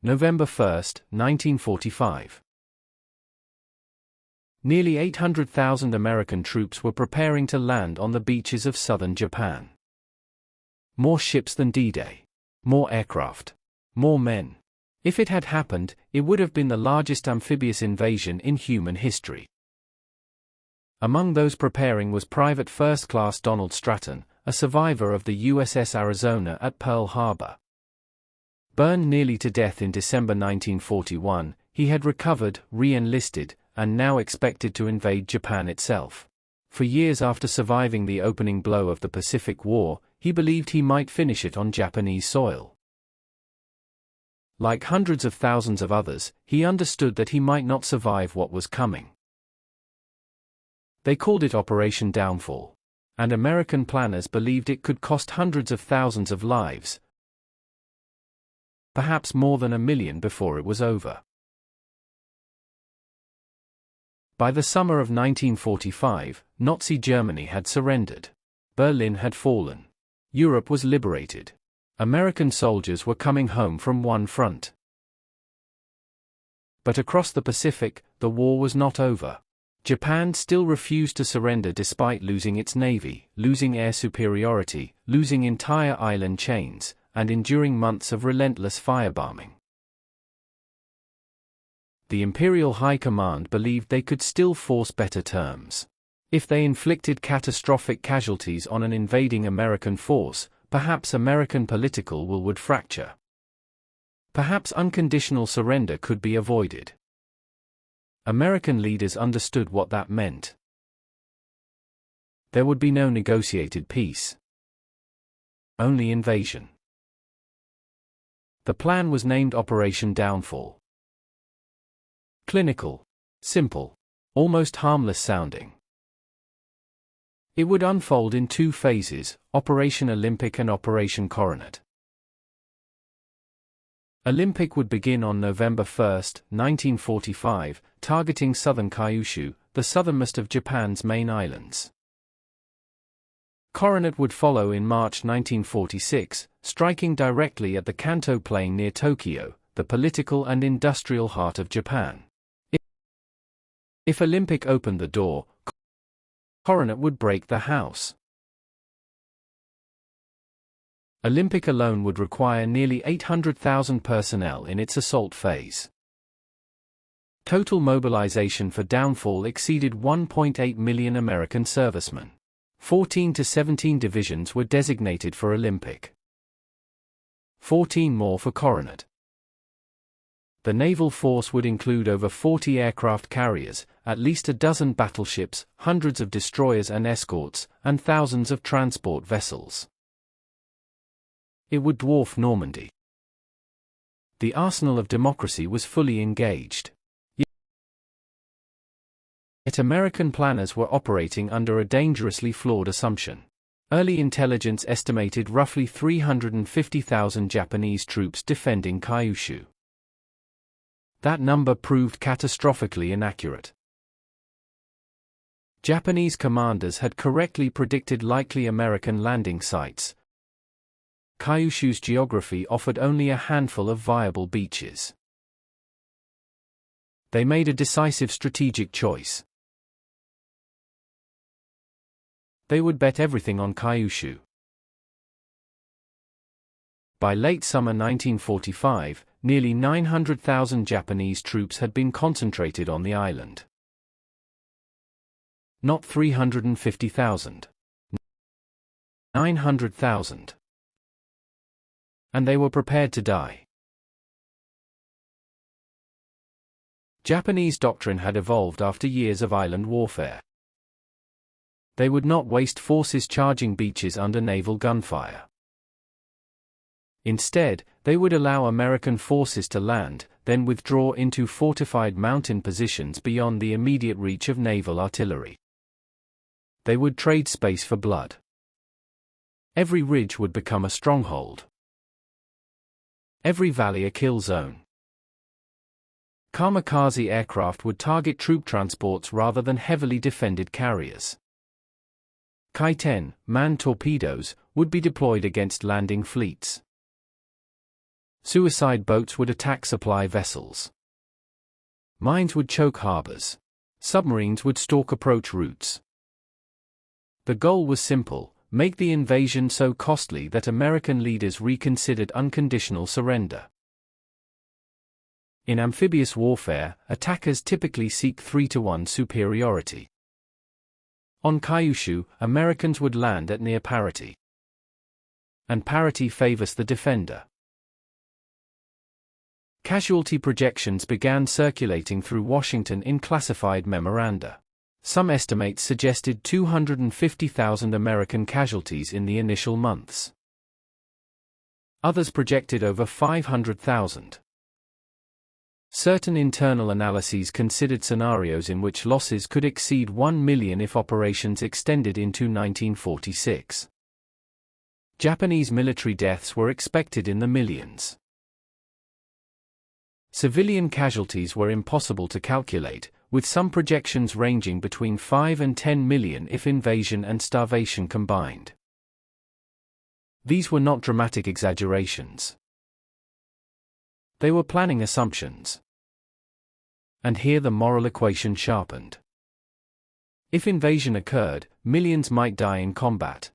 November 1, 1945. Nearly 800,000 American troops were preparing to land on the beaches of southern Japan. More ships than D-Day. More aircraft. More men. If it had happened, it would have been the largest amphibious invasion in human history. Among those preparing was Private First Class Donald Stratton, a survivor of the USS Arizona at Pearl Harbor. Burned nearly to death in December 1941, he had recovered, re-enlisted, and now expected to invade Japan itself. For years after surviving the opening blow of the Pacific War, he believed he might finish it on Japanese soil. Like hundreds of thousands of others, he understood that he might not survive what was coming. They called it Operation Downfall. And American planners believed it could cost hundreds of thousands of lives, perhaps more than 1 million before it was over. By the summer of 1945, Nazi Germany had surrendered. Berlin had fallen. Europe was liberated. American soldiers were coming home from one front. But across the Pacific, the war was not over. Japan still refused to surrender despite losing its navy, losing air superiority, losing entire island chains, and enduring months of relentless firebombing. The Imperial High Command believed they could still force better terms. If they inflicted catastrophic casualties on an invading American force, perhaps American political will would fracture. Perhaps unconditional surrender could be avoided. American leaders understood what that meant. There would be no negotiated peace. Only invasion. The plan was named Operation Downfall. Clinical. Simple. Almost harmless sounding. It would unfold in 2 phases, Operation Olympic and Operation Coronet. Olympic would begin on November 1, 1945, targeting southern Kyushu, the southernmost of Japan's main islands. Coronet would follow in March 1946, striking directly at the Kanto Plain near Tokyo, the political and industrial heart of Japan. If Olympic opened the door, Coronet would break the house. Olympic alone would require nearly 800,000 personnel in its assault phase. Total mobilization for Downfall exceeded 1.8 million American servicemen. 14 to 17 divisions were designated for Olympic. 14 more for Coronet. The naval force would include over 40 aircraft carriers, at least a dozen battleships, hundreds of destroyers and escorts, and thousands of transport vessels. It would dwarf Normandy. The arsenal of democracy was fully engaged. Yet American planners were operating under a dangerously flawed assumption. Early intelligence estimated roughly 350,000 Japanese troops defending Kyushu. That number proved catastrophically inaccurate. Japanese commanders had correctly predicted likely American landing sites. Kyushu's geography offered only a handful of viable beaches. They made a decisive strategic choice. They would bet everything on Kyushu. By late summer 1945, nearly 900,000 Japanese troops had been concentrated on the island. Not 350,000. 900,000. And they were prepared to die. Japanese doctrine had evolved after years of island warfare. They would not waste forces charging beaches under naval gunfire. Instead, they would allow American forces to land, then withdraw into fortified mountain positions beyond the immediate reach of naval artillery. They would trade space for blood. Every ridge would become a stronghold. Every valley a kill zone. Kamikaze aircraft would target troop transports rather than heavily defended carriers. Kai-10, manned torpedoes, would be deployed against landing fleets. Suicide boats would attack supply vessels. Mines would choke harbors. Submarines would stalk approach routes. The goal was simple: make the invasion so costly that American leaders reconsidered unconditional surrender. In amphibious warfare, attackers typically seek 3-to-1 superiority. On Kyushu, Americans would land at near parity. And parity favors the defender. Casualty projections began circulating through Washington in classified memoranda. Some estimates suggested 250,000 American casualties in the initial months. Others projected over 500,000. Certain internal analyses considered scenarios in which losses could exceed 1 million if operations extended into 1946. Japanese military deaths were expected in the millions. Civilian casualties were impossible to calculate, with some projections ranging between 5 and 10 million if invasion and starvation combined. These were not dramatic exaggerations. They were planning assumptions. And here the moral equation sharpened. If invasion occurred, millions might die in combat.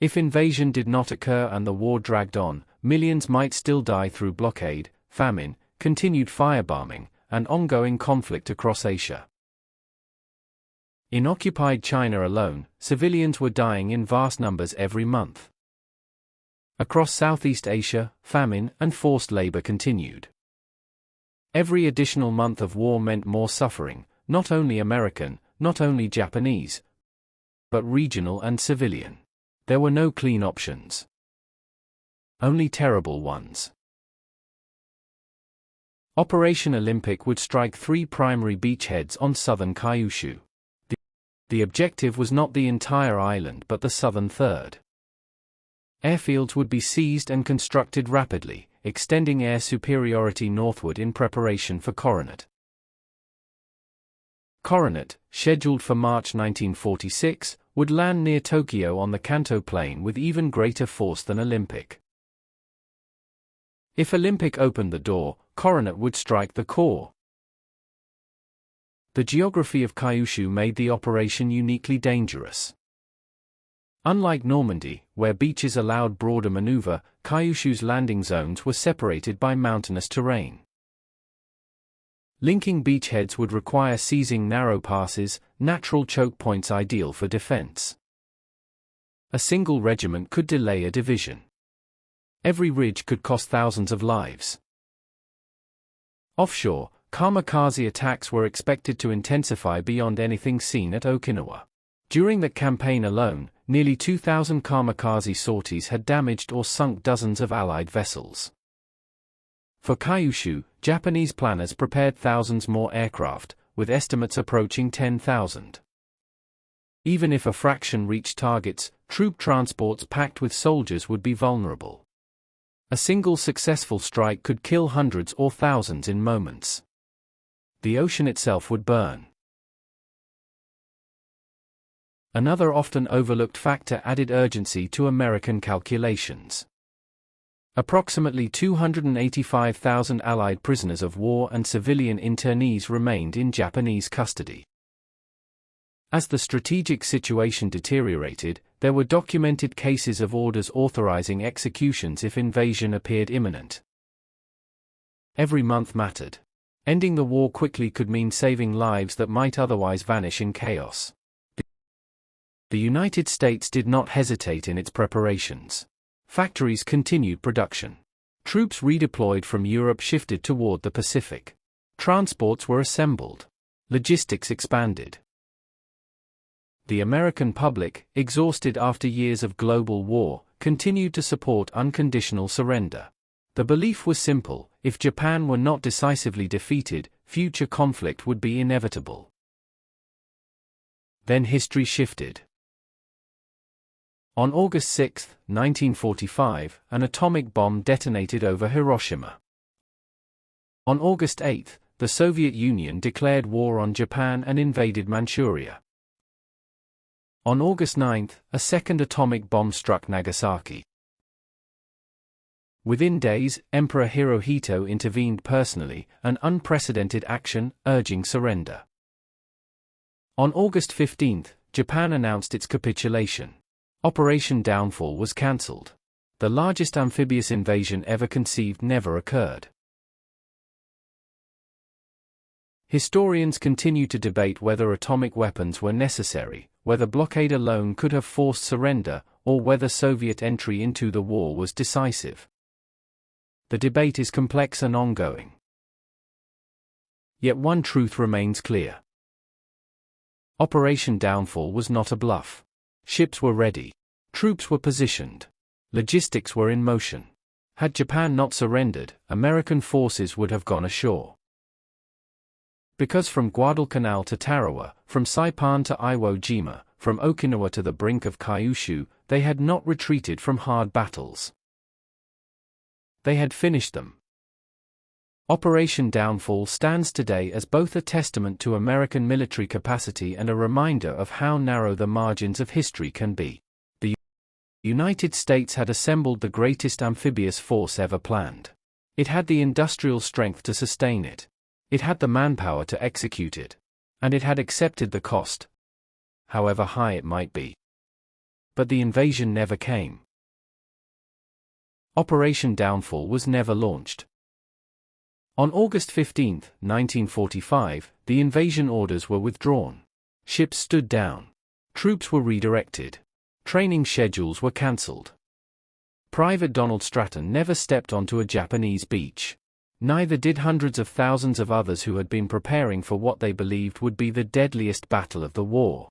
If invasion did not occur and the war dragged on, millions might still die through blockade, famine, continued firebombing, and ongoing conflict across Asia. In occupied China alone, civilians were dying in vast numbers every month. Across Southeast Asia, famine and forced labor continued. Every additional month of war meant more suffering, not only American, not only Japanese, but regional and civilian. There were no clean options. Only terrible ones. Operation Olympic would strike 3 primary beachheads on southern Kyushu. The objective was not the entire island but the southern third. Airfields would be seized and constructed rapidly, extending air superiority northward in preparation for Coronet. Coronet, scheduled for March 1946, would land near Tokyo on the Kanto Plain with even greater force than Olympic. If Olympic opened the door, Coronet would strike the core. The geography of Kyushu made the operation uniquely dangerous. Unlike Normandy, where beaches allowed broader maneuver, Kyushu's landing zones were separated by mountainous terrain. Linking beachheads would require seizing narrow passes, natural choke points ideal for defense. A single regiment could delay a division. Every ridge could cost thousands of lives. Offshore, kamikaze attacks were expected to intensify beyond anything seen at Okinawa. During that campaign alone, nearly 2,000 kamikaze sorties had damaged or sunk dozens of Allied vessels. For Kyushu, Japanese planners prepared thousands more aircraft, with estimates approaching 10,000. Even if a fraction reached targets, troop transports packed with soldiers would be vulnerable. A single successful strike could kill hundreds or thousands in moments. The ocean itself would burn. Another often overlooked factor added urgency to American calculations. Approximately 285,000 Allied prisoners of war and civilian internees remained in Japanese custody. As the strategic situation deteriorated, there were documented cases of orders authorizing executions if invasion appeared imminent. Every month mattered. Ending the war quickly could mean saving lives that might otherwise vanish in chaos. The United States did not hesitate in its preparations. Factories continued production. Troops redeployed from Europe shifted toward the Pacific. Transports were assembled. Logistics expanded. The American public, exhausted after years of global war, continued to support unconditional surrender. The belief was simple: if Japan were not decisively defeated, future conflict would be inevitable. Then history shifted. On August 6, 1945, an atomic bomb detonated over Hiroshima. On August 8, the Soviet Union declared war on Japan and invaded Manchuria. On August 9, a second atomic bomb struck Nagasaki. Within days, Emperor Hirohito intervened personally, an unprecedented action, urging surrender. On August 15, Japan announced its capitulation. Operation Downfall was cancelled. The largest amphibious invasion ever conceived never occurred. Historians continue to debate whether atomic weapons were necessary, whether blockade alone could have forced surrender, or whether Soviet entry into the war was decisive. The debate is complex and ongoing. Yet one truth remains clear. Operation Downfall was not a bluff. Ships were ready. Troops were positioned. Logistics were in motion. Had Japan not surrendered, American forces would have gone ashore. Because from Guadalcanal to Tarawa, from Saipan to Iwo Jima, from Okinawa to the brink of Kyushu, they had not retreated from hard battles. They had finished them. Operation Downfall stands today as both a testament to American military capacity and a reminder of how narrow the margins of history can be. The United States had assembled the greatest amphibious force ever planned. It had the industrial strength to sustain it. It had the manpower to execute it. And it had accepted the cost, however high it might be. But the invasion never came. Operation Downfall was never launched. On August 15, 1945, the invasion orders were withdrawn. Ships stood down. Troops were redirected. Training schedules were cancelled. Private Donald Stratton never stepped onto a Japanese beach. Neither did hundreds of thousands of others who had been preparing for what they believed would be the deadliest battle of the war.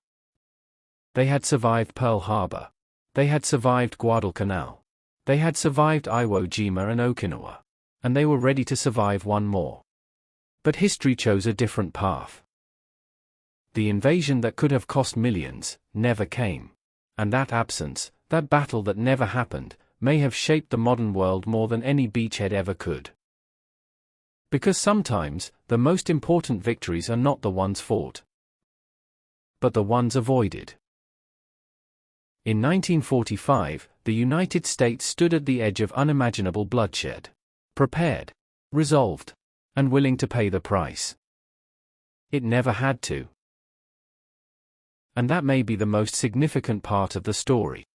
They had survived Pearl Harbor. They had survived Guadalcanal. They had survived Iwo Jima and Okinawa. And they were ready to survive one more. But history chose a different path. The invasion that could have cost millions, never came. And that absence, that battle that never happened, may have shaped the modern world more than any beachhead ever could. Because sometimes, the most important victories are not the ones fought, but the ones avoided. In 1945, the United States stood at the edge of unimaginable bloodshed. Prepared, resolved, and willing to pay the price. It never had to. And that may be the most significant part of the story.